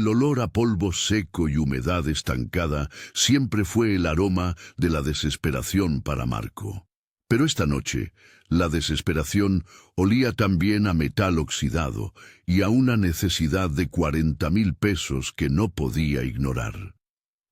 el olor a polvo seco y humedad estancada siempre fue el aroma de la desesperación para Marco. Pero esta noche, la desesperación olía también a metal oxidado y a una necesidad de 40,000 pesos que no podía ignorar.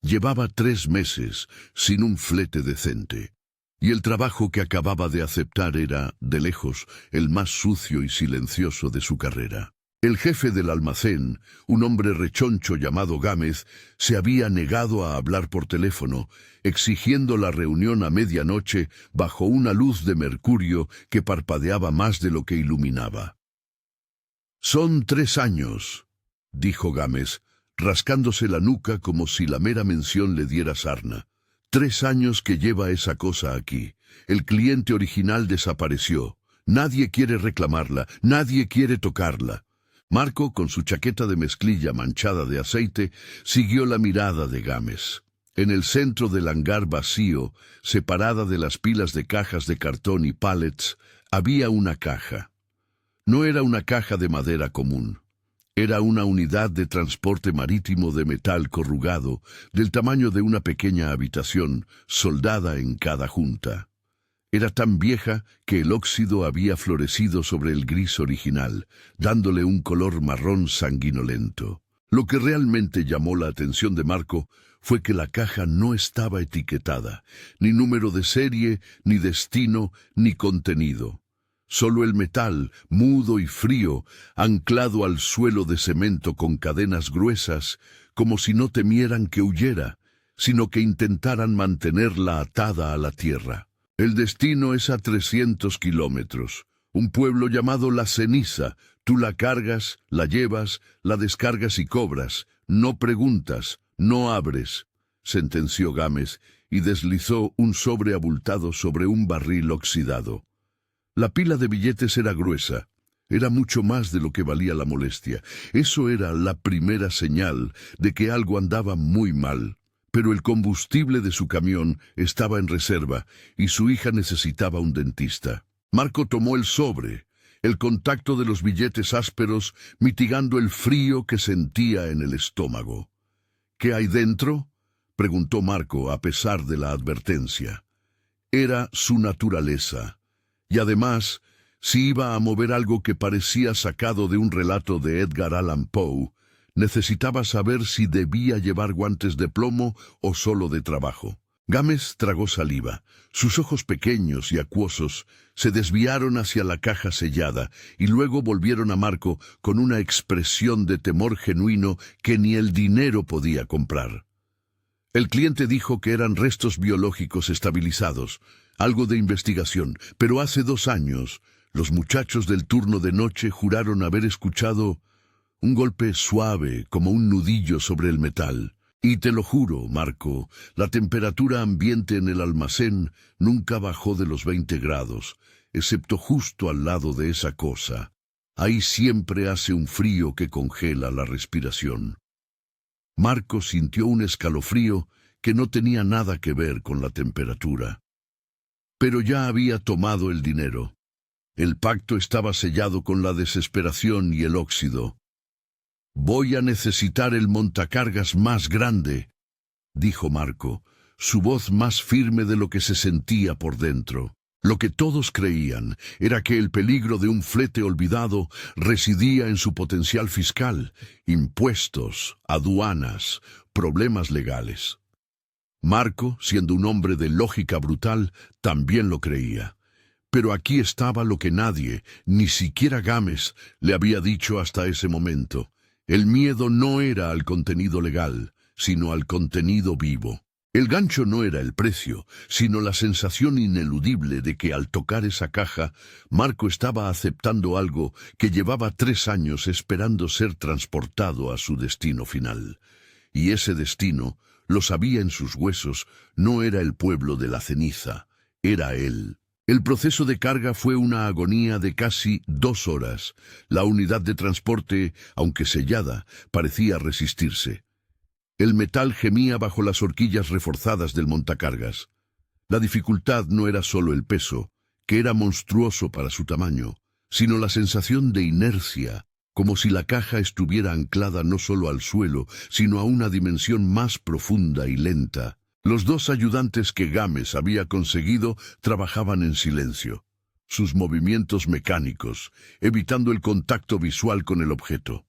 Llevaba 3 meses sin un flete decente, y el trabajo que acababa de aceptar era, de lejos, el más sucio y silencioso de su carrera. El jefe del almacén, un hombre rechoncho llamado Gámez, se había negado a hablar por teléfono, exigiendo la reunión a medianoche bajo una luz de mercurio que parpadeaba más de lo que iluminaba. «Son 3 años», dijo Gámez, rascándose la nuca como si la mera mención le diera sarna. 3 años que lleva esa cosa aquí. El cliente original desapareció. Nadie quiere reclamarla, nadie quiere tocarla. Marco, con su chaqueta de mezclilla manchada de aceite, siguió la mirada de Gámez. En el centro del hangar vacío, separada de las pilas de cajas de cartón y pallets, había una caja. No era una caja de madera común. Era una unidad de transporte marítimo de metal corrugado, del tamaño de una pequeña habitación, soldada en cada junta. Era tan vieja que el óxido había florecido sobre el gris original, dándole un color marrón sanguinolento. Lo que realmente llamó la atención de Marco fue que la caja no estaba etiquetada, ni número de serie, ni destino, ni contenido. Solo el metal, mudo y frío, anclado al suelo de cemento con cadenas gruesas, como si no temieran que huyera, sino que intentaran mantenerla atada a la tierra. El destino es a 300 kilómetros. Un pueblo llamado La Ceniza. Tú la cargas, la llevas, la descargas y cobras. No preguntas, no abres, sentenció Gámez y deslizó un sobre abultado sobre un barril oxidado. La pila de billetes era gruesa. Era mucho más de lo que valía la molestia. Eso era la primera señal de que algo andaba muy mal. Pero el combustible de su camión estaba en reserva y su hija necesitaba un dentista. Marco tomó el sobre, el contacto de los billetes ásperos mitigando el frío que sentía en el estómago. «¿Qué hay dentro?», preguntó Marco a pesar de la advertencia. Era su naturaleza. Y además, si iba a mover algo que parecía sacado de un relato de Edgar Allan Poe, necesitaba saber si debía llevar guantes de plomo o solo de trabajo. Gámez tragó saliva. Sus ojos pequeños y acuosos se desviaron hacia la caja sellada y luego volvieron a Marco con una expresión de temor genuino que ni el dinero podía comprar. El cliente dijo que eran restos biológicos estabilizados, algo de investigación, pero hace 2 años los muchachos del turno de noche juraron haber escuchado un golpe suave como un nudillo sobre el metal. Y te lo juro, Marco, la temperatura ambiente en el almacén nunca bajó de los 20 grados, excepto justo al lado de esa cosa. Ahí siempre hace un frío que congela la respiración. Marco sintió un escalofrío que no tenía nada que ver con la temperatura. Pero ya había tomado el dinero. El pacto estaba sellado con la desesperación y el óxido. «Voy a necesitar el montacargas más grande», dijo Marco, su voz más firme de lo que se sentía por dentro. Lo que todos creían era que el peligro de un flete olvidado residía en su potencial fiscal, impuestos, aduanas, problemas legales. Marco, siendo un hombre de lógica brutal, también lo creía. Pero aquí estaba lo que nadie, ni siquiera Gámez, le había dicho hasta ese momento. El miedo no era al contenido legal, sino al contenido vivo. El gancho no era el precio, sino la sensación ineludible de que al tocar esa caja, Marco estaba aceptando algo que llevaba 3 años esperando ser transportado a su destino final. Y ese destino, lo sabía en sus huesos, no era el pueblo de La Ceniza, era él. El proceso de carga fue una agonía de casi 2 horas. La unidad de transporte, aunque sellada, parecía resistirse. El metal gemía bajo las horquillas reforzadas del montacargas. La dificultad no era solo el peso, que era monstruoso para su tamaño, sino la sensación de inercia, como si la caja estuviera anclada no solo al suelo, sino a una dimensión más profunda y lenta. Los dos ayudantes que Gámez había conseguido trabajaban en silencio, sus movimientos mecánicos, evitando el contacto visual con el objeto.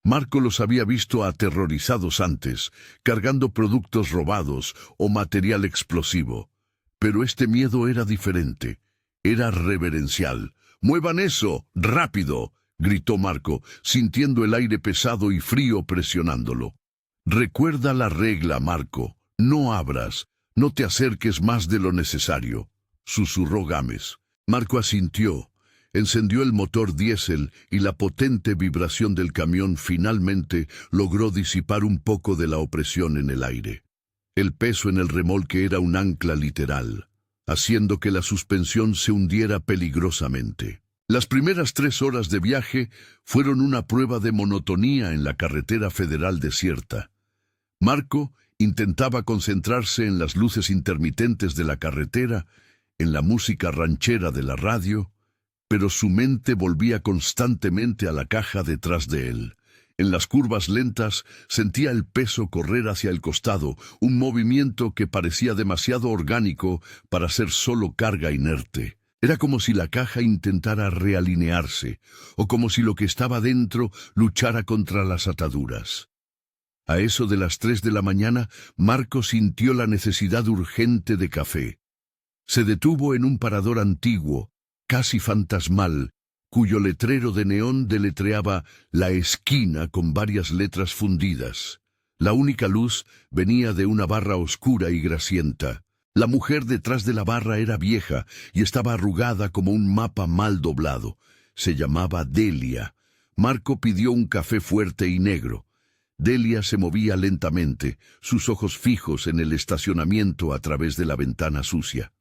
Marco los había visto aterrorizados antes, cargando productos robados o material explosivo. Pero este miedo era diferente, era reverencial. «¡Muevan eso! ¡Rápido!», gritó Marco, sintiendo el aire pesado y frío presionándolo. «Recuerda la regla, Marco. No abras, no te acerques más de lo necesario», susurró Gámez. Marco asintió. Encendió el motor diésel y la potente vibración del camión finalmente logró disipar un poco de la opresión en el aire. El peso en el remolque era un ancla literal, haciendo que la suspensión se hundiera peligrosamente. Las primeras 3 horas de viaje fueron una prueba de monotonía en la carretera federal desierta. Marco intentaba concentrarse en las luces intermitentes de la carretera, en la música ranchera de la radio, pero su mente volvía constantemente a la caja detrás de él. En las curvas lentas sentía el peso correr hacia el costado, un movimiento que parecía demasiado orgánico para ser solo carga inerte. Era como si la caja intentara realinearse, o como si lo que estaba dentro luchara contra las ataduras. A eso de las 3 de la mañana, Marco sintió la necesidad urgente de café. Se detuvo en un parador antiguo, casi fantasmal, cuyo letrero de neón deletreaba La Esquina con varias letras fundidas. La única luz venía de una barra oscura y grasienta. La mujer detrás de la barra era vieja y estaba arrugada como un mapa mal doblado. Se llamaba Delia. Marco pidió un café fuerte y negro. Delia se movía lentamente, sus ojos fijos en el estacionamiento a través de la ventana sucia.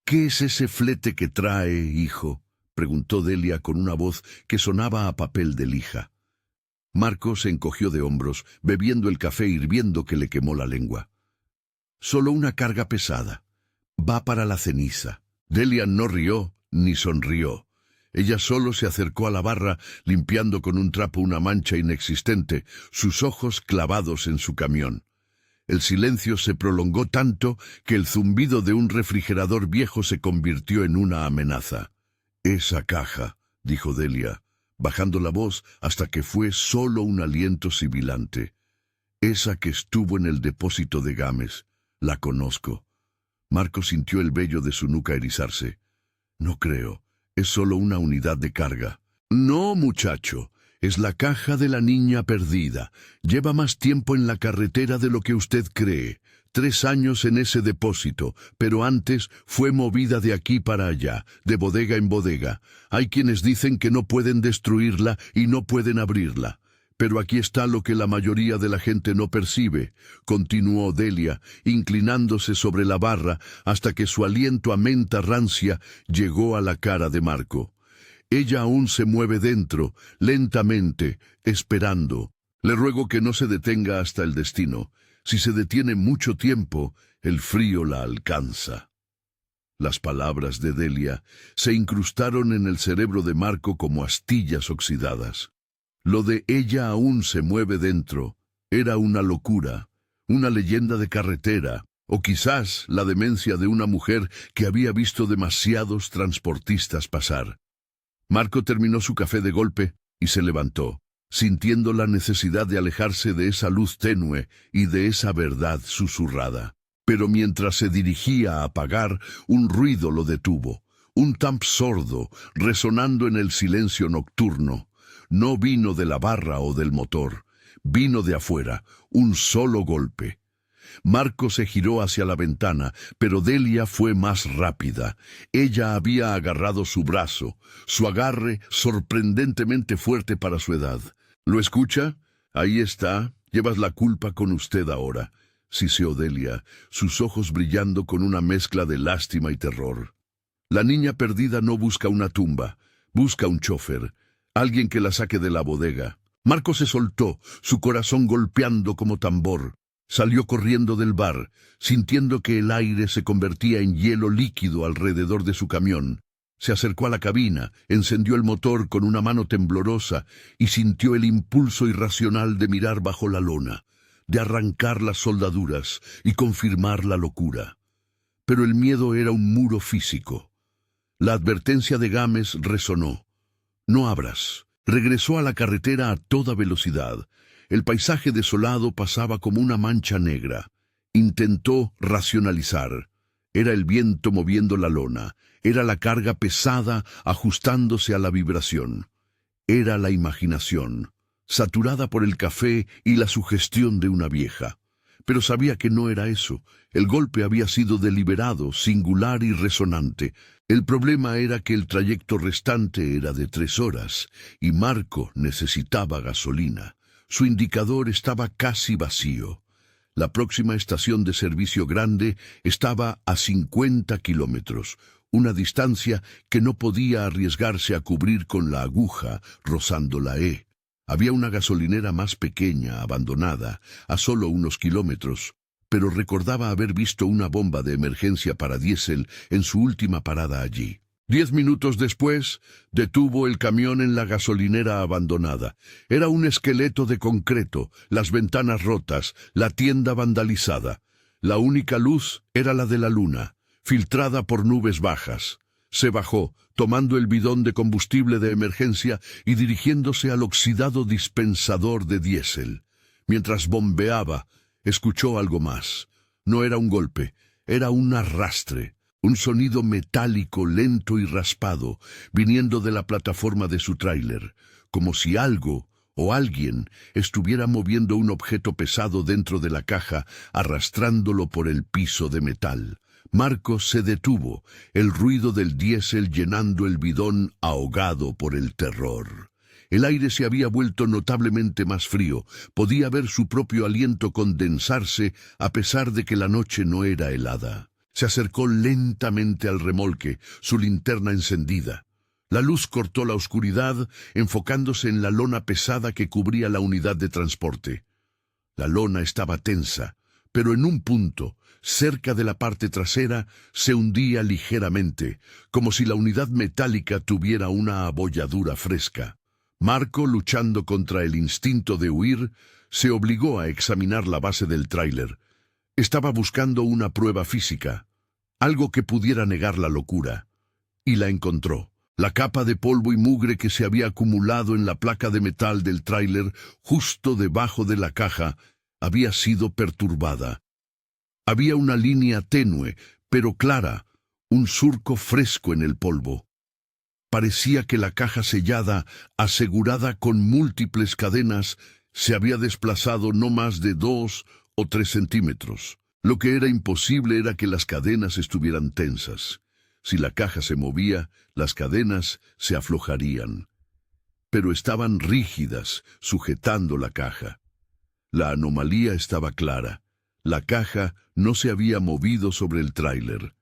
«¿Qué es ese flete que trae, hijo?», preguntó Delia con una voz que sonaba a papel de lija. Marco se encogió de hombros, bebiendo el café hirviendo que le quemó la lengua. «Solo una carga pesada. Va para la ceniza». Delia no rió ni sonrió. Ella solo se acercó a la barra, limpiando con un trapo una mancha inexistente, sus ojos clavados en su camión. El silencio se prolongó tanto que el zumbido de un refrigerador viejo se convirtió en una amenaza. «Esa caja», dijo Delia, bajando la voz hasta que fue solo un aliento sibilante. «Esa que estuvo en el depósito de Gámez. La conozco». Marco sintió el vello de su nuca erizarse. «No creo. Es solo una unidad de carga». «No, muchacho. Es la caja de la niña perdida. Lleva más tiempo en la carretera de lo que usted cree. 3 años en ese depósito, pero antes fue movida de aquí para allá, de bodega en bodega. Hay quienes dicen que no pueden destruirla y no pueden abrirla. Pero aquí está lo que la mayoría de la gente no percibe», continuó Delia, inclinándose sobre la barra hasta que su aliento a menta rancia llegó a la cara de Marco. «Ella aún se mueve dentro, lentamente, esperando. Le ruego que no se detenga hasta el destino. Si se detiene mucho tiempo, el frío la alcanza». Las palabras de Delia se incrustaron en el cerebro de Marco como astillas oxidadas. Lo de «ella aún se mueve dentro» era una locura, una leyenda de carretera, o quizás la demencia de una mujer que había visto demasiados transportistas pasar. Marco terminó su café de golpe y se levantó, sintiendo la necesidad de alejarse de esa luz tenue y de esa verdad susurrada. Pero mientras se dirigía a apagar, un ruido lo detuvo, un tamp sordo, resonando en el silencio nocturno. No vino de la barra o del motor, vino de afuera, un solo golpe. Marco se giró hacia la ventana, pero Delia fue más rápida. Ella había agarrado su brazo, su agarre sorprendentemente fuerte para su edad. «¿Lo escucha? Ahí está. Llevas la culpa con usted ahora», siseó Delia, sus ojos brillando con una mezcla de lástima y terror. «La niña perdida no busca una tumba, busca un chofer, alguien que la saque de la bodega». Marco se soltó, su corazón golpeando como tambor. Salió corriendo del bar, sintiendo que el aire se convertía en hielo líquido alrededor de su camión. Se acercó a la cabina, encendió el motor con una mano temblorosa y sintió el impulso irracional de mirar bajo la lona, de arrancar las soldaduras y confirmar la locura. Pero el miedo era un muro físico. La advertencia de Gámez resonó. No abras. Regresó a la carretera a toda velocidad. El paisaje desolado pasaba como una mancha negra. Intentó racionalizar. Era el viento moviendo la lona. Era la carga pesada ajustándose a la vibración. Era la imaginación, saturada por el café y la sugestión de una vieja. Pero sabía que no era eso. El golpe había sido deliberado, singular y resonante. El problema era que el trayecto restante era de 3 horas y Marco necesitaba gasolina. Su indicador estaba casi vacío. La próxima estación de servicio grande estaba a 50 kilómetros, una distancia que no podía arriesgarse a cubrir con la aguja rozando la E. Había una gasolinera más pequeña, abandonada, a solo unos kilómetros, pero recordaba haber visto una bomba de emergencia para diésel en su última parada allí. 10 minutos después, detuvo el camión en la gasolinera abandonada. Era un esqueleto de concreto, las ventanas rotas, la tienda vandalizada. La única luz era la de la luna, filtrada por nubes bajas. Se bajó, tomando el bidón de combustible de emergencia y dirigiéndose al oxidado dispensador de diésel. Mientras bombeaba, escuchó algo más. No era un golpe, era un arrastre. Un sonido metálico, lento y raspado, viniendo de la plataforma de su tráiler, como si algo o alguien estuviera moviendo un objeto pesado dentro de la caja, arrastrándolo por el piso de metal. Marco se detuvo, el ruido del diésel llenando el bidón ahogado por el terror. El aire se había vuelto notablemente más frío, podía ver su propio aliento condensarse a pesar de que la noche no era helada. Se acercó lentamente al remolque, su linterna encendida. La luz cortó la oscuridad, enfocándose en la lona pesada que cubría la unidad de transporte. La lona estaba tensa, pero en un punto, cerca de la parte trasera, se hundía ligeramente, como si la unidad metálica tuviera una abolladura fresca. Marco, luchando contra el instinto de huir, se obligó a examinar la base del tráiler. Estaba buscando una prueba física, algo que pudiera negar la locura, y la encontró. La capa de polvo y mugre que se había acumulado en la placa de metal del tráiler justo debajo de la caja había sido perturbada. Había una línea tenue, pero clara, un surco fresco en el polvo. Parecía que la caja sellada, asegurada con múltiples cadenas, se había desplazado no más de 2 o 3 centímetros. Lo que era imposible era que las cadenas estuvieran tensas. Si la caja se movía, las cadenas se aflojarían. Pero estaban rígidas, sujetando la caja. La anomalía estaba clara. La caja no se había movido sobre el tráiler.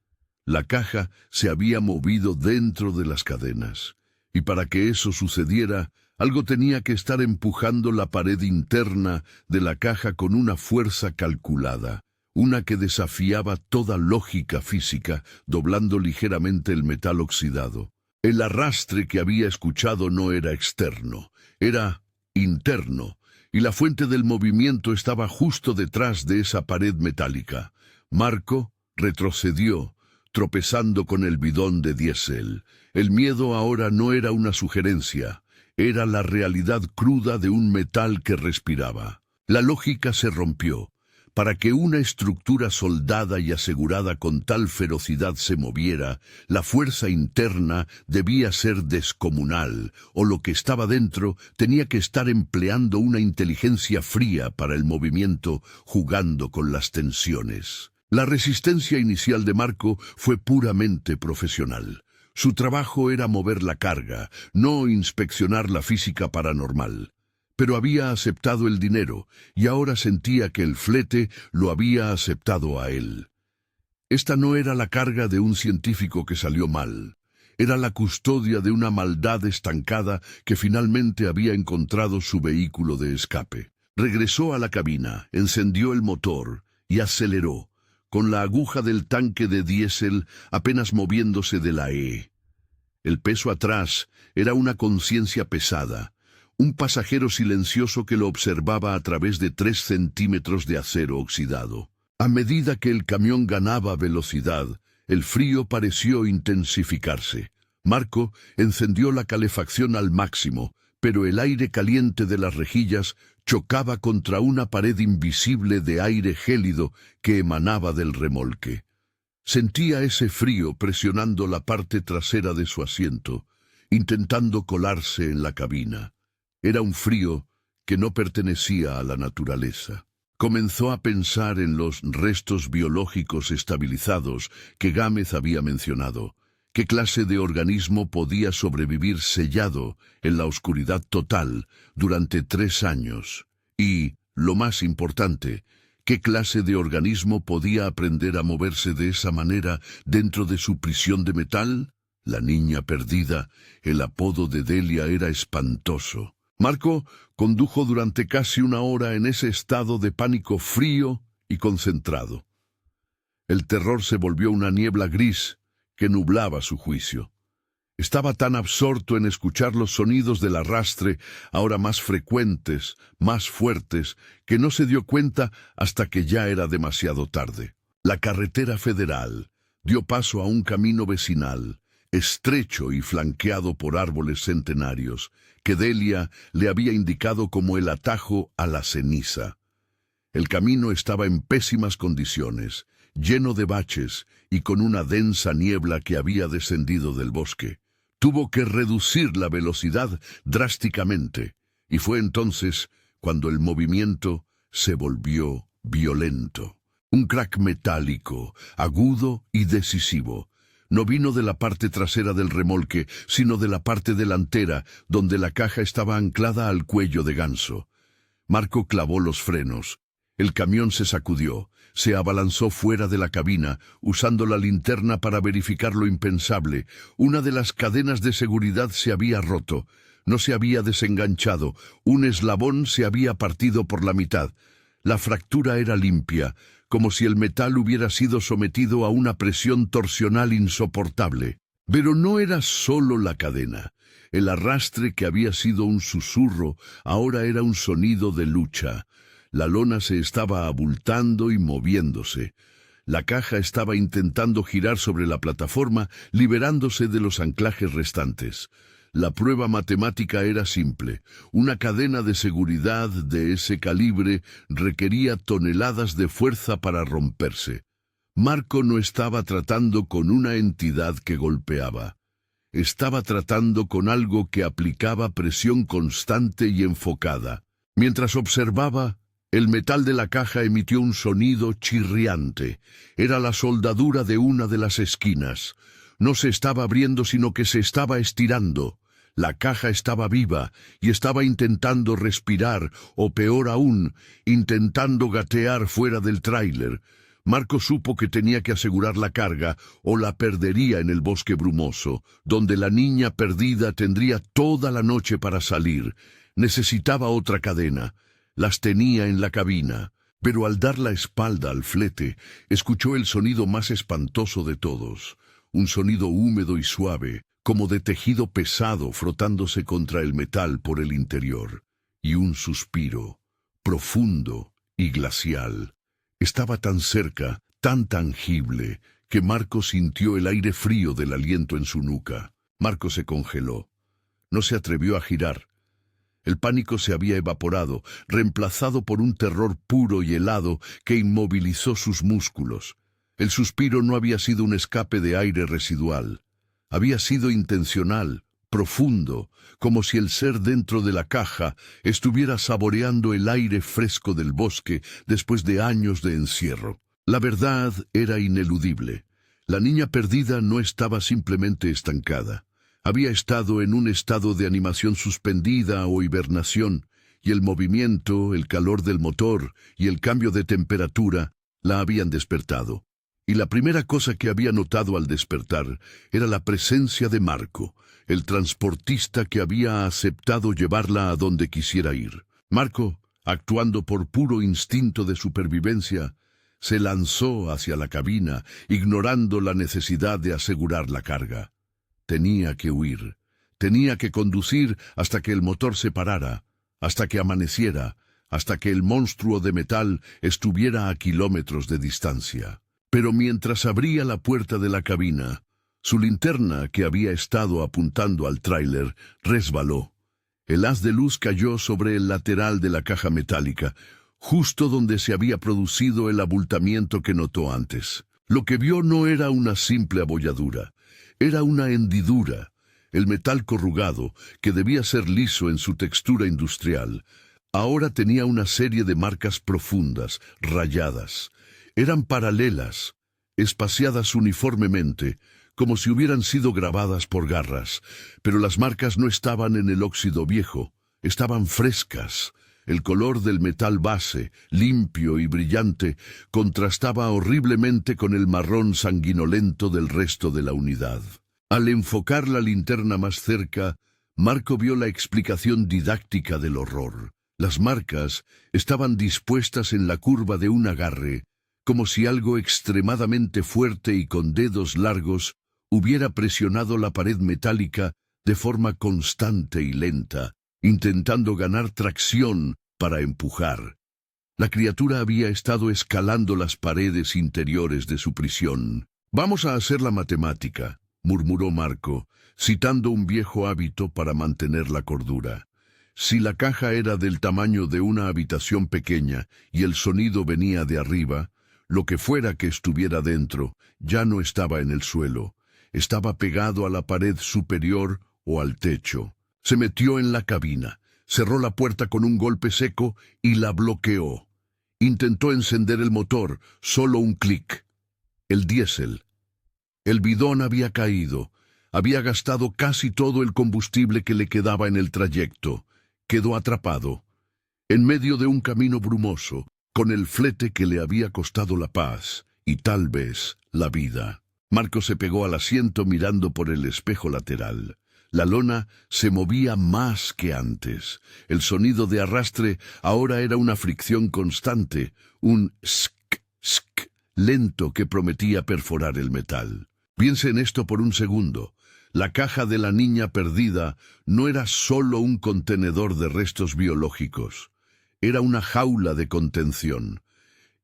La caja se había movido dentro de las cadenas. Y para que eso sucediera, algo tenía que estar empujando la pared interna de la caja con una fuerza calculada, una que desafiaba toda lógica física, doblando ligeramente el metal oxidado. El arrastre que había escuchado no era externo, era interno, y la fuente del movimiento estaba justo detrás de esa pared metálica. Marco retrocedió, tropezando con el bidón de diésel. El miedo ahora no era una sugerencia. Era la realidad cruda de un metal que respiraba. La lógica se rompió. Para que una estructura soldada y asegurada con tal ferocidad se moviera, la fuerza interna debía ser descomunal, o lo que estaba dentro tenía que estar empleando una inteligencia fría para el movimiento, jugando con las tensiones. La resistencia inicial de Marco fue puramente profesional. Su trabajo era mover la carga, no inspeccionar la física paranormal. Pero había aceptado el dinero, y ahora sentía que el flete lo había aceptado a él. Esta no era la carga de un científico que salió mal. Era la custodia de una maldad estancada que finalmente había encontrado su vehículo de escape. Regresó a la cabina, encendió el motor y aceleró, con la aguja del tanque de diésel apenas moviéndose de la E. El peso atrás era una conciencia pesada, un pasajero silencioso que lo observaba a través de 3 centímetros de acero oxidado. A medida que el camión ganaba velocidad, el frío pareció intensificarse. Marco encendió la calefacción al máximo, pero el aire caliente de las rejillas chocaba contra una pared invisible de aire gélido que emanaba del remolque. Sentía ese frío presionando la parte trasera de su asiento, intentando colarse en la cabina. Era un frío que no pertenecía a la naturaleza. Comenzó a pensar en los restos biológicos estabilizados que Gámez había mencionado. ¿Qué clase de organismo podía sobrevivir sellado en la oscuridad total durante 3 años? Y, lo más importante, ¿qué clase de organismo podía aprender a moverse de esa manera dentro de su prisión de metal? La niña perdida, el apodo de Delia era espantoso. Marco condujo durante casi 1 hora en ese estado de pánico frío y concentrado. El terror se volvió una niebla gris que nublaba su juicio. Estaba tan absorto en escuchar los sonidos del arrastre, ahora más frecuentes, más fuertes, que no se dio cuenta hasta que ya era demasiado tarde. La carretera federal dio paso a un camino vecinal, estrecho y flanqueado por árboles centenarios, que Delia le había indicado como el atajo a la ceniza. El camino estaba en pésimas condiciones, lleno de baches y con una densa niebla que había descendido del bosque. Tuvo que reducir la velocidad drásticamente, y fue entonces cuando el movimiento se volvió violento. Un crack metálico, agudo y decisivo. No vino de la parte trasera del remolque, sino de la parte delantera, donde la caja estaba anclada al cuello de ganso. Marco clavó los frenos. El camión se sacudió, se abalanzó fuera de la cabina, usando la linterna para verificar lo impensable. Una de las cadenas de seguridad se había roto, no se había desenganchado, un eslabón se había partido por la mitad. La fractura era limpia, como si el metal hubiera sido sometido a una presión torsional insoportable. Pero no era solo la cadena. El arrastre que había sido un susurro ahora era un sonido de lucha. La lona se estaba abultando y moviéndose. La caja estaba intentando girar sobre la plataforma, liberándose de los anclajes restantes. La prueba matemática era simple. Una cadena de seguridad de ese calibre requería toneladas de fuerza para romperse. Marco no estaba tratando con una entidad que golpeaba. Estaba tratando con algo que aplicaba presión constante y enfocada. Mientras observaba, el metal de la caja emitió un sonido chirriante. Era la soldadura de una de las esquinas. No se estaba abriendo, sino que se estaba estirando. La caja estaba viva y estaba intentando respirar, o peor aún, intentando gatear fuera del tráiler. Marco supo que tenía que asegurar la carga o la perdería en el bosque brumoso, donde la niña perdida tendría toda la noche para salir. Necesitaba otra cadena. Las tenía en la cabina, pero al dar la espalda al flete, escuchó el sonido más espantoso de todos, un sonido húmedo y suave, como de tejido pesado frotándose contra el metal por el interior, y un suspiro, profundo y glacial. Estaba tan cerca, tan tangible, que Marco sintió el aire frío del aliento en su nuca. Marco se congeló. No se atrevió a girar. El pánico se había evaporado, reemplazado por un terror puro y helado que inmovilizó sus músculos. El suspiro no había sido un escape de aire residual. Había sido intencional, profundo, como si el ser dentro de la caja estuviera saboreando el aire fresco del bosque después de años de encierro. La verdad era ineludible. La niña perdida no estaba simplemente estancada. Había estado en un estado de animación suspendida o hibernación, y el movimiento, el calor del motor y el cambio de temperatura la habían despertado. Y la primera cosa que había notado al despertar era la presencia de Marco, el transportista que había aceptado llevarla a donde quisiera ir. Marco, actuando por puro instinto de supervivencia, se lanzó hacia la cabina, ignorando la necesidad de asegurar la carga. Tenía que huir. Tenía que conducir hasta que el motor se parara, hasta que amaneciera, hasta que el monstruo de metal estuviera a kilómetros de distancia. Pero mientras abría la puerta de la cabina, su linterna, que había estado apuntando al tráiler, resbaló. El haz de luz cayó sobre el lateral de la caja metálica, justo donde se había producido el abultamiento que notó antes. Lo que vio no era una simple abolladura, era una hendidura. El metal corrugado, que debía ser liso en su textura industrial, ahora tenía una serie de marcas profundas, rayadas. Eran paralelas, espaciadas uniformemente, como si hubieran sido grabadas por garras, pero las marcas no estaban en el óxido viejo, estaban frescas. El color del metal base, limpio y brillante, contrastaba horriblemente con el marrón sanguinolento del resto de la unidad. Al enfocar la linterna más cerca, Marco vio la explicación didáctica del horror. Las marcas estaban dispuestas en la curva de un agarre, como si algo extremadamente fuerte y con dedos largos hubiera presionado la pared metálica de forma constante y lenta, intentando ganar tracción para empujar. La criatura había estado escalando las paredes interiores de su prisión. «Vamos a hacer la matemática», murmuró Marco, citando un viejo hábito para mantener la cordura. Si la caja era del tamaño de una habitación pequeña y el sonido venía de arriba, lo que fuera que estuviera dentro ya no estaba en el suelo, estaba pegado a la pared superior o al techo. Se metió en la cabina, cerró la puerta con un golpe seco y la bloqueó. Intentó encender el motor, solo un clic. El diésel. El bidón había caído. Había gastado casi todo el combustible que le quedaba en el trayecto. Quedó atrapado, en medio de un camino brumoso, con el flete que le había costado la paz y tal vez la vida. Marco se pegó al asiento mirando por el espejo lateral. La lona se movía más que antes. El sonido de arrastre ahora era una fricción constante, un sk, sk, lento que prometía perforar el metal. Piense en esto por un segundo. La caja de la niña perdida no era solo un contenedor de restos biológicos. Era una jaula de contención.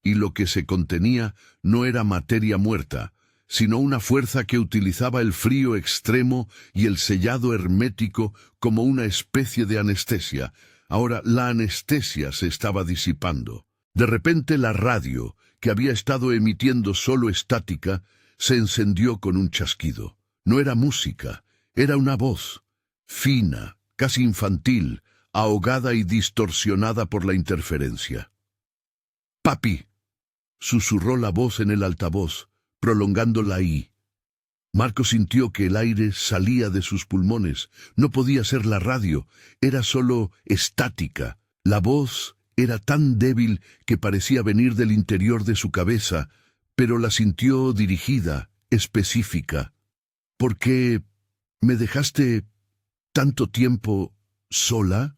Y lo que se contenía no era materia muerta, sino una fuerza que utilizaba el frío extremo y el sellado hermético como una especie de anestesia. Ahora la anestesia se estaba disipando. De repente la radio, que había estado emitiendo solo estática, se encendió con un chasquido. No era música, era una voz, fina, casi infantil, ahogada y distorsionada por la interferencia. «Papi», susurró la voz en el altavoz, prolongando la I. Marco sintió que el aire salía de sus pulmones. No podía ser la radio, era solo estática. La voz era tan débil que parecía venir del interior de su cabeza, pero la sintió dirigida, específica. «¿Por qué me dejaste tanto tiempo sola?»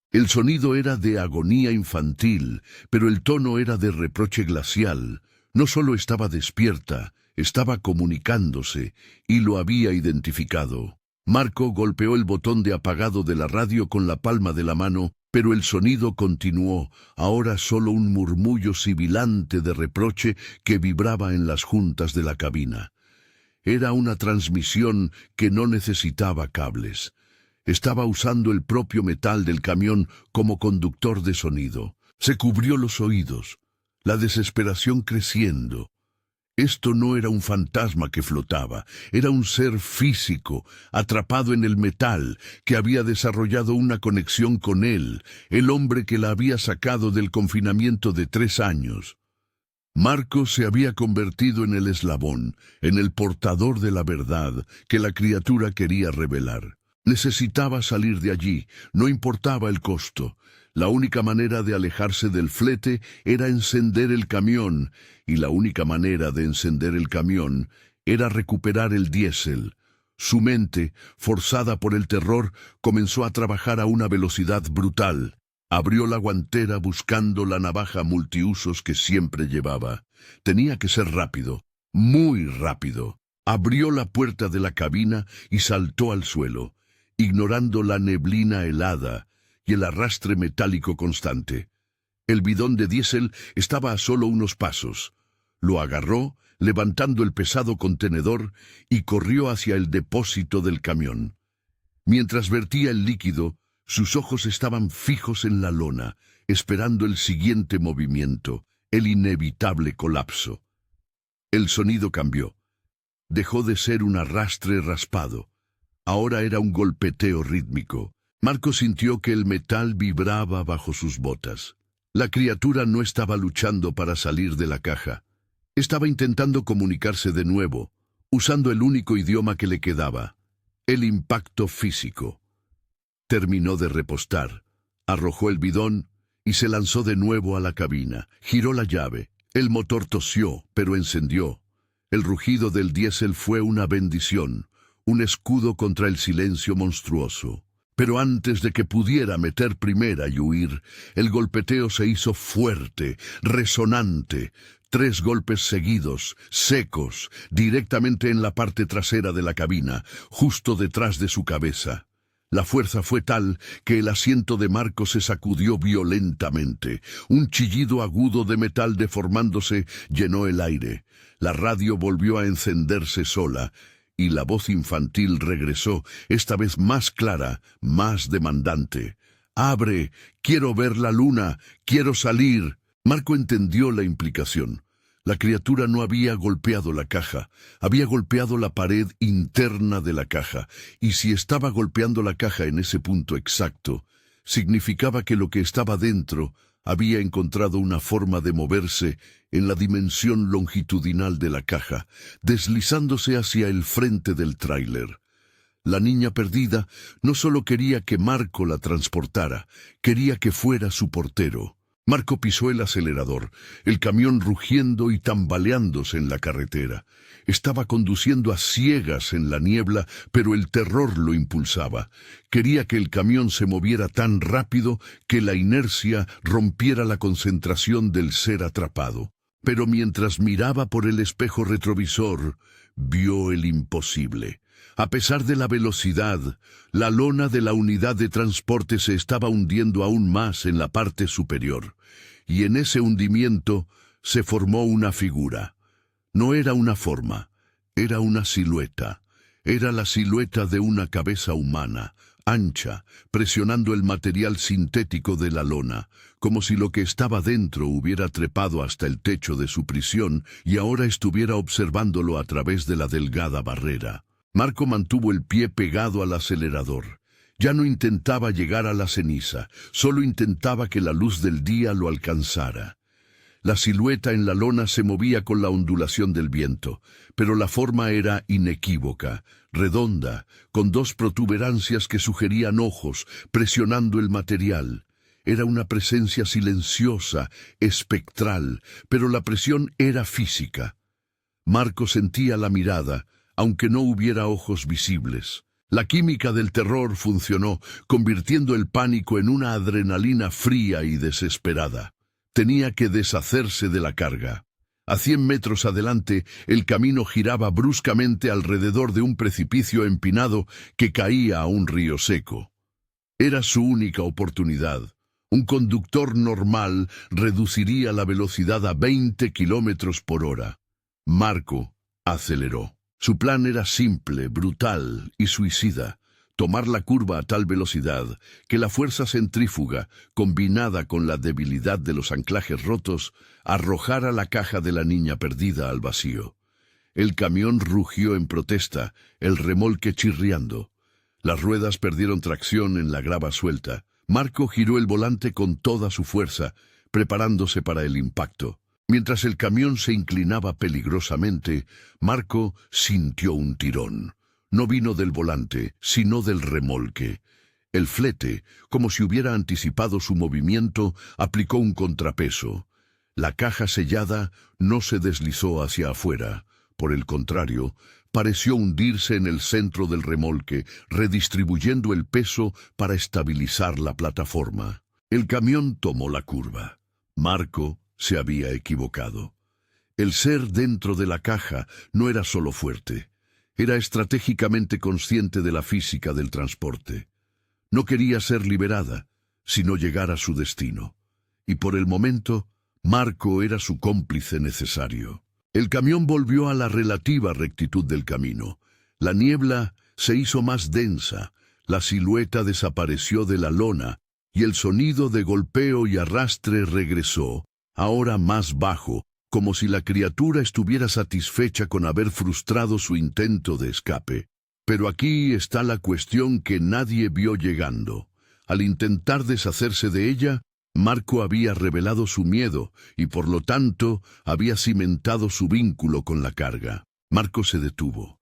El sonido era de agonía infantil, pero el tono era de reproche glacial. No solo estaba despierta, estaba comunicándose, y lo había identificado. Marco golpeó el botón de apagado de la radio con la palma de la mano, pero el sonido continuó, ahora solo un murmullo sibilante de reproche que vibraba en las juntas de la cabina. Era una transmisión que no necesitaba cables. Estaba usando el propio metal del camión como conductor de sonido. Se cubrió los oídos, la desesperación creciendo. Esto no era un fantasma que flotaba, era un ser físico, atrapado en el metal, que había desarrollado una conexión con él, el hombre que la había sacado del confinamiento de 3 años. Marco se había convertido en el eslabón, en el portador de la verdad que la criatura quería revelar. Necesitaba salir de allí, no importaba el costo. La única manera de alejarse del flete era encender el camión, y la única manera de encender el camión era recuperar el diésel. Su mente, forzada por el terror, comenzó a trabajar a una velocidad brutal. Abrió la guantera buscando la navaja multiusos que siempre llevaba. Tenía que ser rápido, muy rápido. Abrió la puerta de la cabina y saltó al suelo, ignorando la neblina helada y el arrastre metálico constante. El bidón de diésel estaba a solo unos pasos. Lo agarró, levantando el pesado contenedor, y corrió hacia el depósito del camión. Mientras vertía el líquido, sus ojos estaban fijos en la lona, esperando el siguiente movimiento, el inevitable colapso. El sonido cambió. Dejó de ser un arrastre raspado. Ahora era un golpeteo rítmico. Marco sintió que el metal vibraba bajo sus botas. La criatura no estaba luchando para salir de la caja. Estaba intentando comunicarse de nuevo, usando el único idioma que le quedaba, el impacto físico. Terminó de repostar, arrojó el bidón y se lanzó de nuevo a la cabina. Giró la llave. El motor tosió, pero encendió. El rugido del diésel fue una bendición, un escudo contra el silencio monstruoso. Pero antes de que pudiera meter primera y huir, el golpeteo se hizo fuerte, resonante. 3 golpes seguidos, secos, directamente en la parte trasera de la cabina, justo detrás de su cabeza. La fuerza fue tal que el asiento de Marco se sacudió violentamente. Un chillido agudo de metal deformándose llenó el aire. La radio volvió a encenderse sola, y la voz infantil regresó, esta vez más clara, más demandante. «¡Abre! ¡Quiero ver la luna! ¡Quiero salir!». Marco entendió la implicación. La criatura no había golpeado la caja, había golpeado la pared interna de la caja, y si estaba golpeando la caja en ese punto exacto, significaba que lo que estaba dentro había encontrado una forma de moverse en la dimensión longitudinal de la caja, deslizándose hacia el frente del tráiler. La niña perdida no solo quería que Marco la transportara, quería que fuera su portero. Marco pisó el acelerador, el camión rugiendo y tambaleándose en la carretera. Estaba conduciendo a ciegas en la niebla, pero el terror lo impulsaba. Quería que el camión se moviera tan rápido que la inercia rompiera la concentración del ser atrapado. Pero mientras miraba por el espejo retrovisor, vio el imposible. A pesar de la velocidad, la lona de la unidad de transporte se estaba hundiendo aún más en la parte superior, y en ese hundimiento se formó una figura. No era una forma, era una silueta. Era la silueta de una cabeza humana, ancha, presionando el material sintético de la lona, como si lo que estaba dentro hubiera trepado hasta el techo de su prisión y ahora estuviera observándolo a través de la delgada barrera. Marco mantuvo el pie pegado al acelerador. Ya no intentaba llegar a la ceniza, solo intentaba que la luz del día lo alcanzara. La silueta en la lona se movía con la ondulación del viento, pero la forma era inequívoca, redonda, con 2 protuberancias que sugerían ojos, presionando el material. Era una presencia silenciosa, espectral, pero la presión era física. Marco sentía la mirada, aunque no hubiera ojos visibles. La química del terror funcionó, convirtiendo el pánico en una adrenalina fría y desesperada. Tenía que deshacerse de la carga. A 100 metros adelante, el camino giraba bruscamente alrededor de un precipicio empinado que caía a un río seco. Era su única oportunidad. Un conductor normal reduciría la velocidad a 20 kilómetros por hora. Marco aceleró. Su plan era simple, brutal y suicida: tomar la curva a tal velocidad que la fuerza centrífuga, combinada con la debilidad de los anclajes rotos, arrojara la caja de la niña perdida al vacío. El camión rugió en protesta, el remolque chirriando. Las ruedas perdieron tracción en la grava suelta. Marco giró el volante con toda su fuerza, preparándose para el impacto. Mientras el camión se inclinaba peligrosamente, Marco sintió un tirón. No vino del volante, sino del remolque. El flete, como si hubiera anticipado su movimiento, aplicó un contrapeso. La caja sellada no se deslizó hacia afuera. Por el contrario, pareció hundirse en el centro del remolque, redistribuyendo el peso para estabilizar la plataforma. El camión tomó la curva. Marco se había equivocado. El ser dentro de la caja no era solo fuerte, Era estratégicamente consciente de la física del transporte. No quería ser liberada, sino llegar a su destino. Y por el momento, Marco era su cómplice necesario. El camión volvió a la relativa rectitud del camino. La niebla se hizo más densa, la silueta desapareció de la lona y el sonido de golpeo y arrastre regresó, ahora más bajo, como si la criatura estuviera satisfecha con haber frustrado su intento de escape. Pero aquí está la cuestión que nadie vio llegando. Al intentar deshacerse de ella, Marco había revelado su miedo y por lo tanto había cimentado su vínculo con la carga. Marco se detuvo.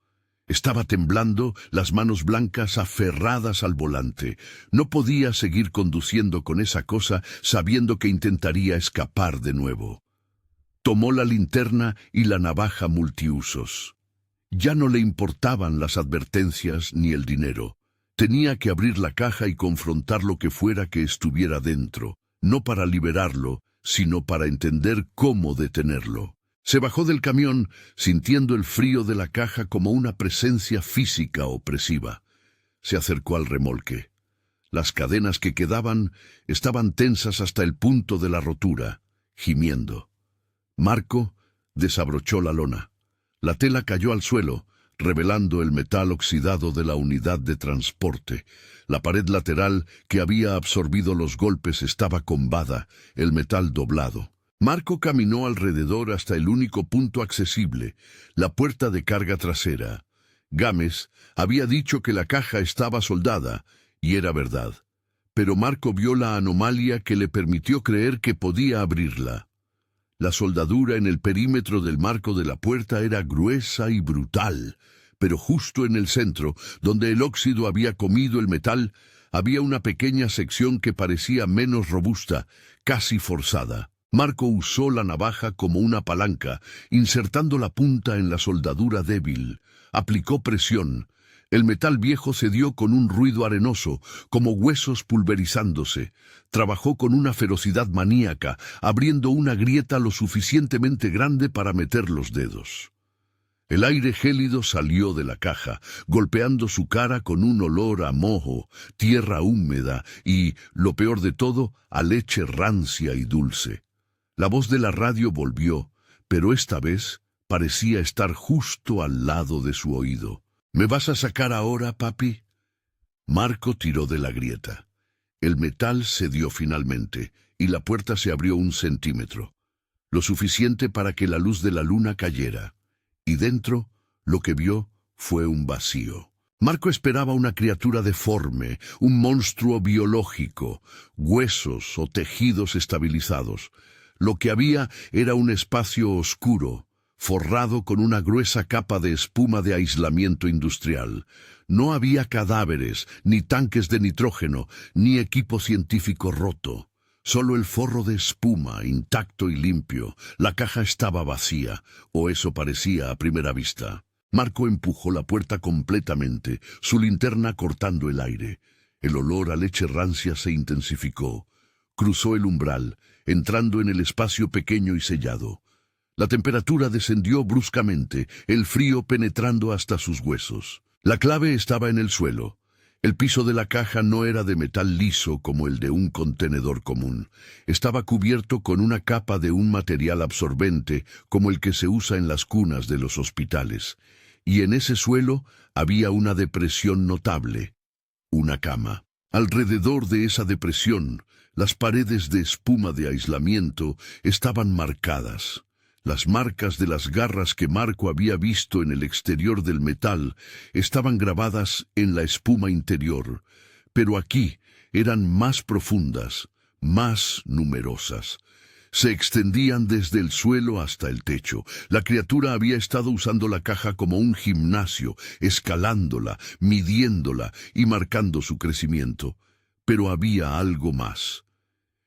Estaba temblando, las manos blancas aferradas al volante. No podía seguir conduciendo con esa cosa sabiendo que intentaría escapar de nuevo. Tomó la linterna y la navaja multiusos. Ya no le importaban las advertencias ni el dinero. Tenía que abrir la caja y confrontar lo que fuera que estuviera dentro, no para liberarlo, sino para entender cómo detenerlo. Se bajó del camión, sintiendo el frío de la caja como una presencia física opresiva. Se acercó al remolque. Las cadenas que quedaban estaban tensas hasta el punto de la rotura, gimiendo. Marco desabrochó la lona. La tela cayó al suelo, revelando el metal oxidado de la unidad de transporte. La pared lateral que había absorbido los golpes estaba combada, el metal doblado. Marco caminó alrededor hasta el único punto accesible, la puerta de carga trasera. Gámez había dicho que la caja estaba soldada, y era verdad. Pero Marco vio la anomalía que le permitió creer que podía abrirla. La soldadura en el perímetro del marco de la puerta era gruesa y brutal, pero justo en el centro, donde el óxido había comido el metal, había una pequeña sección que parecía menos robusta, casi forzada. Marco usó la navaja como una palanca, insertando la punta en la soldadura débil. Aplicó presión. El metal viejo cedió con un ruido arenoso, como huesos pulverizándose. Trabajó con una ferocidad maníaca, abriendo una grieta lo suficientemente grande para meter los dedos. El aire gélido salió de la caja, golpeando su cara con un olor a moho, tierra húmeda y, lo peor de todo, a leche rancia y dulce. La voz de la radio volvió, pero esta vez parecía estar justo al lado de su oído. ¿Me vas a sacar ahora, papi? Marco tiró de la grieta. El metal cedió finalmente, y la puerta se abrió 1 centímetro, lo suficiente para que la luz de la luna cayera. Y dentro, lo que vio fue un vacío. Marco esperaba una criatura deforme, un monstruo biológico, huesos o tejidos estabilizados. Lo que había era un espacio oscuro, forrado con una gruesa capa de espuma de aislamiento industrial. No había cadáveres, ni tanques de nitrógeno, ni equipo científico roto. Solo el forro de espuma, intacto y limpio. La caja estaba vacía, o eso parecía a primera vista. Marco empujó la puerta completamente, su linterna cortando el aire. El olor a leche rancia se intensificó. Cruzó el umbral, entrando en el espacio pequeño y sellado. La temperatura descendió bruscamente, el frío penetrando hasta sus huesos. La clave estaba en el suelo. El piso de la caja no era de metal liso como el de un contenedor común. Estaba cubierto con una capa de un material absorbente como el que se usa en las cunas de los hospitales. Y en ese suelo había una depresión notable. Una cama. Alrededor de esa depresión, las paredes de espuma de aislamiento estaban marcadas. Las marcas de las garras que Marco había visto en el exterior del metal estaban grabadas en la espuma interior, pero aquí eran más profundas, más numerosas. Se extendían desde el suelo hasta el techo. La criatura había estado usando la caja como un gimnasio, escalándola, midiéndola y marcando su crecimiento. Pero había algo más.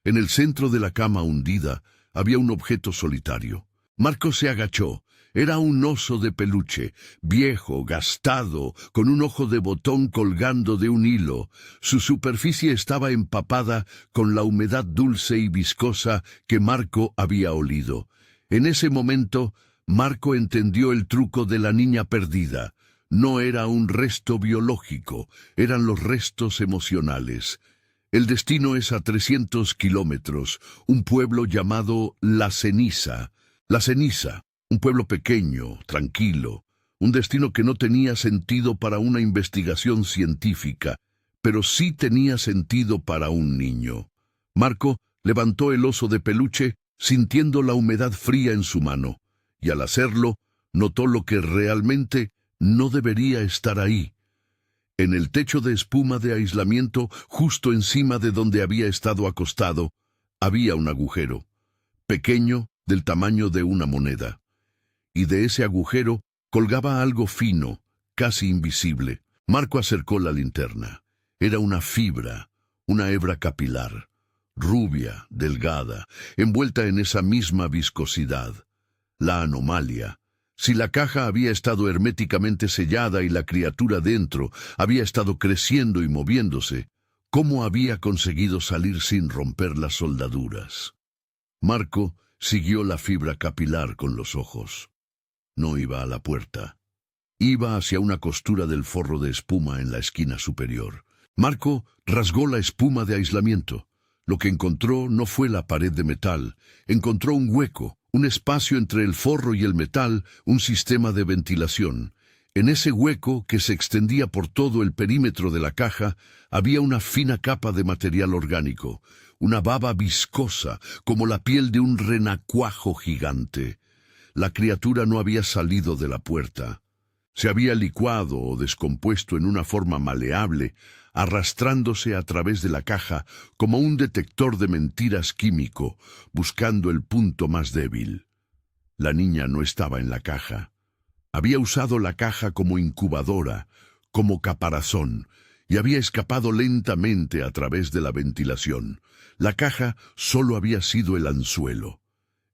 En el centro de la cama hundida había un objeto solitario. Marco se agachó. Era un oso de peluche, viejo, gastado, con un ojo de botón colgando de un hilo. Su superficie estaba empapada con la humedad dulce y viscosa que Marco había olido. En ese momento, Marco entendió el truco de la niña perdida. No era un resto biológico, eran los restos emocionales. El destino es a 300 kilómetros, un pueblo llamado La Ceniza. La Ceniza, un pueblo pequeño, tranquilo, un destino que no tenía sentido para una investigación científica, pero sí tenía sentido para un niño. Marco levantó el oso de peluche sintiendo la humedad fría en su mano, y al hacerlo, notó lo que realmente no debería estar ahí. En el techo de espuma de aislamiento, justo encima de donde había estado acostado, había un agujero, pequeño, del tamaño de una moneda. Y de ese agujero colgaba algo fino, casi invisible. Marco acercó la linterna. Era una fibra, una hebra capilar, rubia, delgada, envuelta en esa misma viscosidad. La anomalia. Si la caja había estado herméticamente sellada y la criatura dentro había estado creciendo y moviéndose, ¿cómo había conseguido salir sin romper las soldaduras? Marco siguió la fibra capilar con los ojos. No iba a la puerta. Iba hacia una costura del forro de espuma en la esquina superior. Marco rasgó la espuma de aislamiento. Lo que encontró no fue la pared de metal. Encontró un hueco, un espacio entre el forro y el metal, un sistema de ventilación. En ese hueco, que se extendía por todo el perímetro de la caja, había una fina capa de material orgánico, una baba viscosa, como la piel de un renacuajo gigante. La criatura no había salido de la puerta. Se había licuado o descompuesto en una forma maleable, arrastrándose a través de la caja como un detector de mentiras químico, buscando el punto más débil. La niña no estaba en la caja. Había usado la caja como incubadora, como caparazón, y había escapado lentamente a través de la ventilación. La caja solo había sido el anzuelo.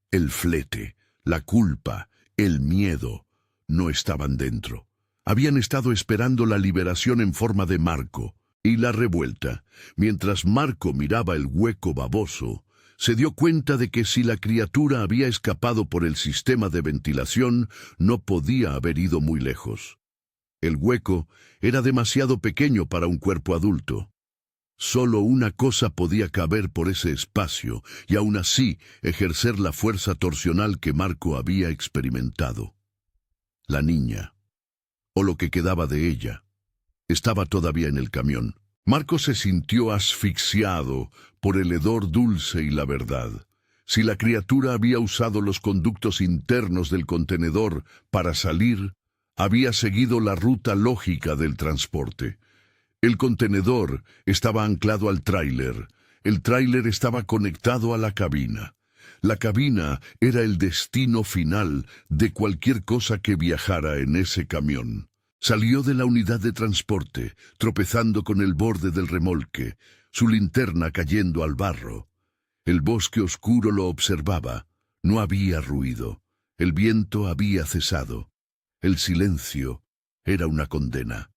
El flete, la culpa, el miedo, no estaban dentro. Habían estado esperando la liberación en forma de Marco. Y la revuelta. Mientras Marco miraba el hueco baboso, se dio cuenta de que si la criatura había escapado por el sistema de ventilación, no podía haber ido muy lejos. El hueco era demasiado pequeño para un cuerpo adulto. Solo una cosa podía caber por ese espacio y aún así ejercer la fuerza torsional que Marco había experimentado. La niña, o lo que quedaba de ella, estaba todavía en el camión. Marco se sintió asfixiado por el hedor dulce y la verdad. Si la criatura había usado los conductos internos del contenedor para salir, había seguido la ruta lógica del transporte. El contenedor estaba anclado al tráiler. El tráiler estaba conectado a la cabina. La cabina era el destino final de cualquier cosa que viajara en ese camión. Salió de la unidad de transporte, tropezando con el borde del remolque, su linterna cayendo al barro. El bosque oscuro lo observaba. No había ruido. El viento había cesado. El silencio era una condena.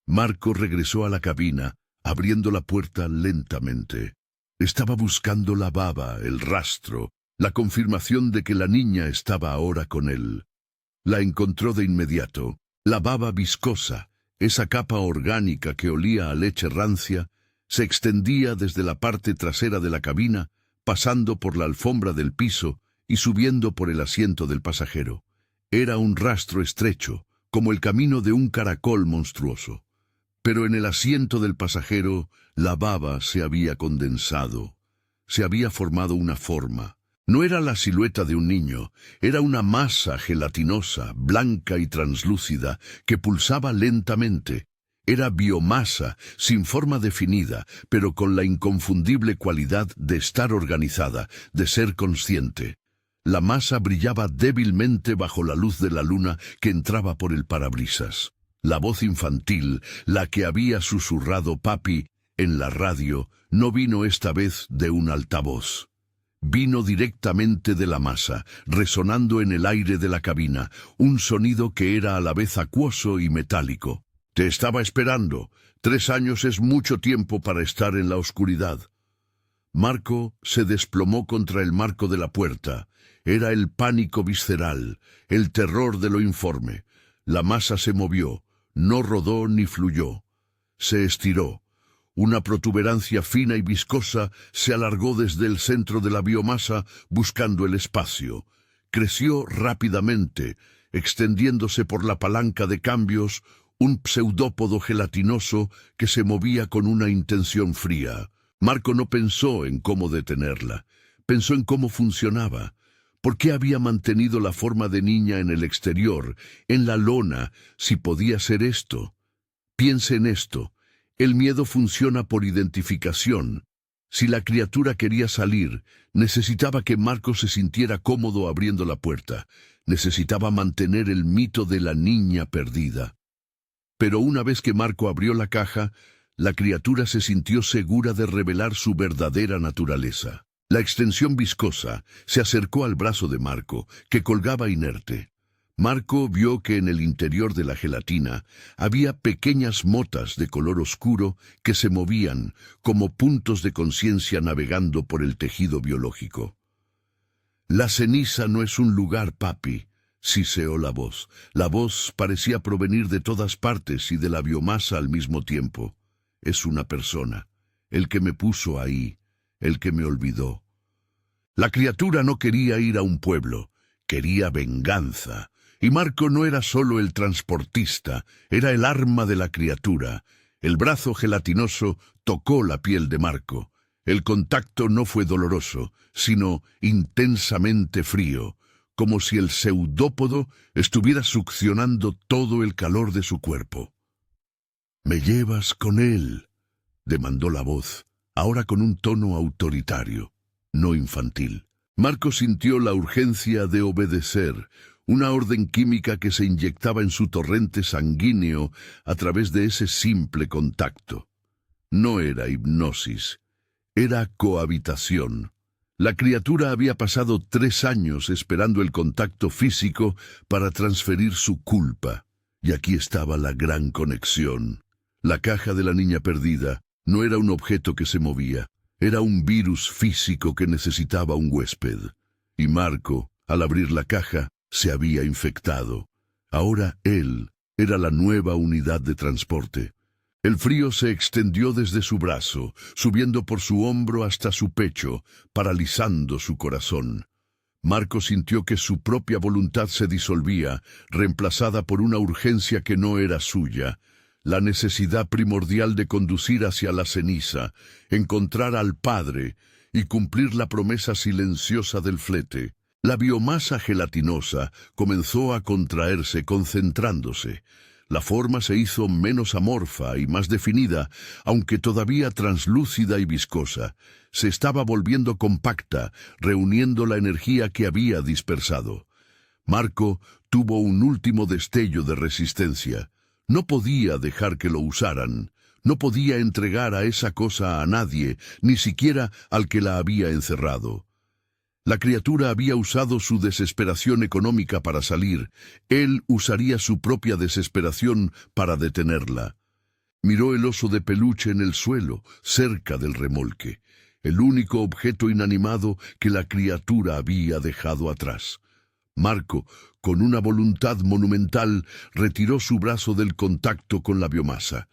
Marco regresó a la cabina, abriendo la puerta lentamente. Estaba buscando la baba, el rastro, la confirmación de que la niña estaba ahora con él. La encontró de inmediato. La baba viscosa, esa capa orgánica que olía a leche rancia, se extendía desde la parte trasera de la cabina, pasando por la alfombra del piso y subiendo por el asiento del pasajero. Era un rastro estrecho, como el camino de un caracol monstruoso. Pero en el asiento del pasajero, la baba se había condensado. Se había formado una forma. No era la silueta de un niño, era una masa gelatinosa, blanca y translúcida, que pulsaba lentamente. Era biomasa, sin forma definida, pero con la inconfundible cualidad de estar organizada, de ser consciente. La masa brillaba débilmente bajo la luz de la luna que entraba por el parabrisas. La voz infantil, la que había susurrado papi en la radio, no vino esta vez de un altavoz. Vino directamente de la masa, resonando en el aire de la cabina, un sonido que era a la vez acuoso y metálico. Te estaba esperando. 3 años es mucho tiempo para estar en la oscuridad. Marco se desplomó contra el marco de la puerta. Era el pánico visceral, el terror de lo informe. La masa se movió. No rodó ni fluyó. Se estiró. Una protuberancia fina y viscosa se alargó desde el centro de la biomasa buscando el espacio. Creció rápidamente, extendiéndose por la palanca de cambios, un pseudópodo gelatinoso que se movía con una intención fría. Marco no pensó en cómo detenerla, pensó en cómo funcionaba. ¿Por qué había mantenido la forma de niña en el exterior, en la lona, si podía ser esto? Piense en esto. El miedo funciona por identificación. Si la criatura quería salir, necesitaba que Marco se sintiera cómodo abriendo la puerta. Necesitaba mantener el mito de la niña perdida. Pero una vez que Marco abrió la caja, la criatura se sintió segura de revelar su verdadera naturaleza. La extensión viscosa se acercó al brazo de Marco, que colgaba inerte. Marco vio que en el interior de la gelatina había pequeñas motas de color oscuro que se movían como puntos de conciencia navegando por el tejido biológico. «La ceniza no es un lugar, papi», siseó la voz. La voz parecía provenir de todas partes y de la biomasa al mismo tiempo. «Es una persona, el que me puso ahí, el que me olvidó». La criatura no quería ir a un pueblo, quería venganza. Y Marco no era solo el transportista, era el arma de la criatura. El brazo gelatinoso tocó la piel de Marco. El contacto no fue doloroso, sino intensamente frío, como si el pseudópodo estuviera succionando todo el calor de su cuerpo. «¿Me llevas con él?», demandó la voz, ahora con un tono autoritario, no infantil. Marco sintió la urgencia de obedecer, una orden química que se inyectaba en su torrente sanguíneo a través de ese simple contacto. No era hipnosis, era cohabitación. La criatura había pasado 3 años esperando el contacto físico para transferir su culpa. Y aquí estaba la gran conexión. La caja de la niña perdida no era un objeto que se movía, era un virus físico que necesitaba un huésped. Y Marco, al abrir la caja, se había infectado. Ahora él era la nueva unidad de transporte. El frío se extendió desde su brazo, subiendo por su hombro hasta su pecho, paralizando su corazón. Marco sintió que su propia voluntad se disolvía, reemplazada por una urgencia que no era suya, la necesidad primordial de conducir hacia la ceniza, encontrar al Padre y cumplir la promesa silenciosa del flete. La biomasa gelatinosa comenzó a contraerse, concentrándose. La forma se hizo menos amorfa y más definida, aunque todavía translúcida y viscosa. Se estaba volviendo compacta, reuniendo la energía que había dispersado. Marco tuvo un último destello de resistencia. No podía dejar que lo usaran. No podía entregar a esa cosa a nadie, ni siquiera al que la había encerrado. La criatura había usado su desesperación económica para salir. Él usaría su propia desesperación para detenerla. Miró el oso de peluche en el suelo, cerca del remolque, el único objeto inanimado que la criatura había dejado atrás. Marco, con una voluntad monumental, retiró su brazo del contacto con la biomasa.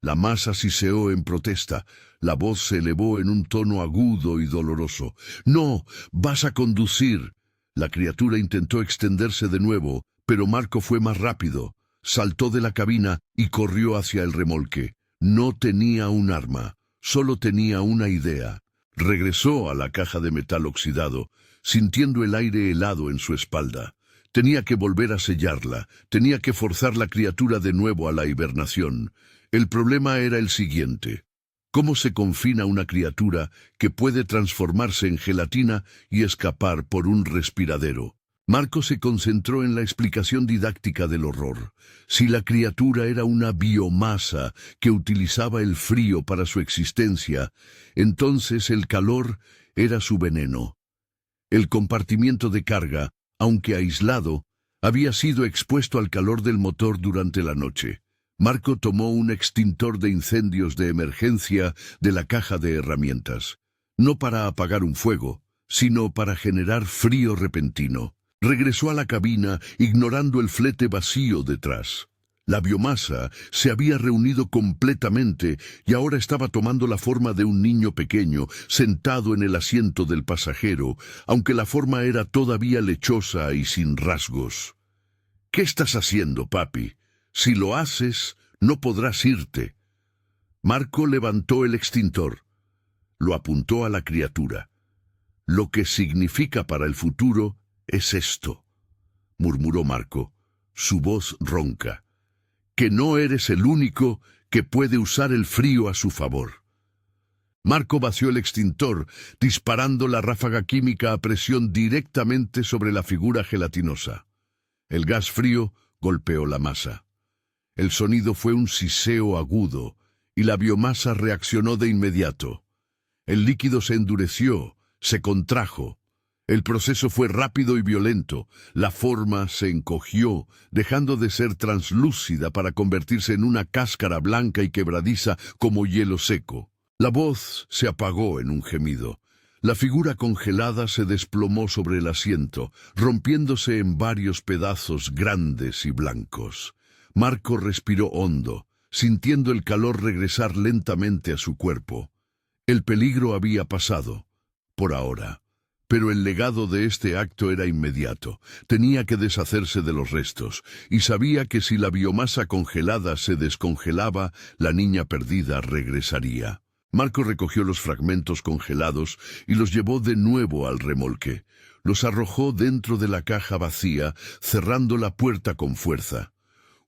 La masa siseó en protesta. La voz se elevó en un tono agudo y doloroso. «¡No! ¡Vas a conducir!». La criatura intentó extenderse de nuevo, pero Marco fue más rápido. Saltó de la cabina y corrió hacia el remolque. No tenía un arma, solo tenía una idea. Regresó a la caja de metal oxidado, sintiendo el aire helado en su espalda. Tenía que volver a sellarla, tenía que forzar la criatura de nuevo a la hibernación. El problema era el siguiente: ¿cómo se confina una criatura que puede transformarse en gelatina y escapar por un respiradero? Marco se concentró en la explicación didáctica del horror. Si la criatura era una biomasa que utilizaba el frío para su existencia, entonces el calor era su veneno. El compartimiento de carga, aunque aislado, había sido expuesto al calor del motor durante la noche. Marco tomó un extintor de incendios de emergencia de la caja de herramientas, no para apagar un fuego, sino para generar frío repentino. Regresó a la cabina, ignorando el flete vacío detrás. La biomasa se había reunido completamente y ahora estaba tomando la forma de un niño pequeño sentado en el asiento del pasajero, aunque la forma era todavía lechosa y sin rasgos. «¿Qué estás haciendo, papi? Si lo haces, no podrás irte». Marco levantó el extintor. Lo apuntó a la criatura. «Lo que significa para el futuro es esto», murmuró Marco, su voz ronca, «que no eres el único que puede usar el frío a su favor». Marco vació el extintor, disparando la ráfaga química a presión directamente sobre la figura gelatinosa. El gas frío golpeó la masa. El sonido fue un siseo agudo, y la biomasa reaccionó de inmediato. El líquido se endureció, se contrajo. El proceso fue rápido y violento. La forma se encogió, dejando de ser translúcida para convertirse en una cáscara blanca y quebradiza como hielo seco. La voz se apagó en un gemido. La figura congelada se desplomó sobre el asiento, rompiéndose en varios pedazos grandes y blancos. Marco respiró hondo, sintiendo el calor regresar lentamente a su cuerpo. El peligro había pasado, por ahora. Pero el legado de este acto era inmediato. Tenía que deshacerse de los restos, y sabía que si la biomasa congelada se descongelaba, la niña perdida regresaría. Marco recogió los fragmentos congelados y los llevó de nuevo al remolque. Los arrojó dentro de la caja vacía, cerrando la puerta con fuerza.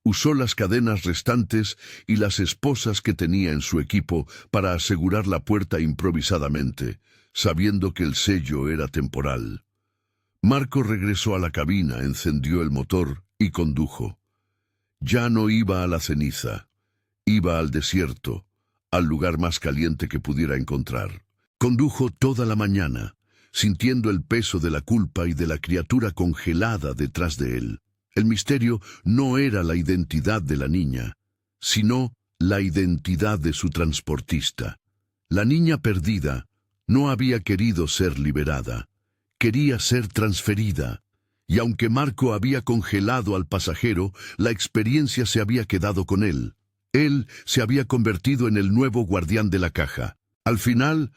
Usó las cadenas restantes y las esposas que tenía en su equipo para asegurar la puerta improvisadamente, sabiendo que el sello era temporal. Marco regresó a la cabina, encendió el motor y condujo. Ya no iba a la ceniza, iba al desierto, al lugar más caliente que pudiera encontrar. Condujo toda la mañana, sintiendo el peso de la culpa y de la criatura congelada detrás de él. El misterio no era la identidad de la niña, sino la identidad de su transportista. La niña perdida no había querido ser liberada, quería ser transferida, y aunque Marco había congelado al pasajero, la experiencia se había quedado con él. Él se había convertido en el nuevo guardián de la caja. Al final,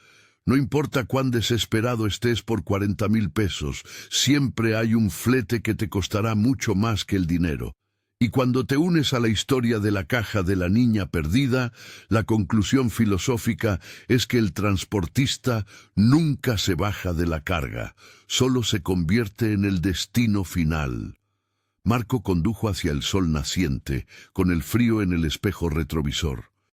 no importa cuán desesperado estés por 40,000 pesos, siempre hay un flete que te costará mucho más que el dinero. Y cuando te unes a la historia de la caja de la niña perdida, la conclusión filosófica es que el transportista nunca se baja de la carga, solo se convierte en el destino final. Marco condujo hacia el sol naciente, con el frío en el espejo retrovisor.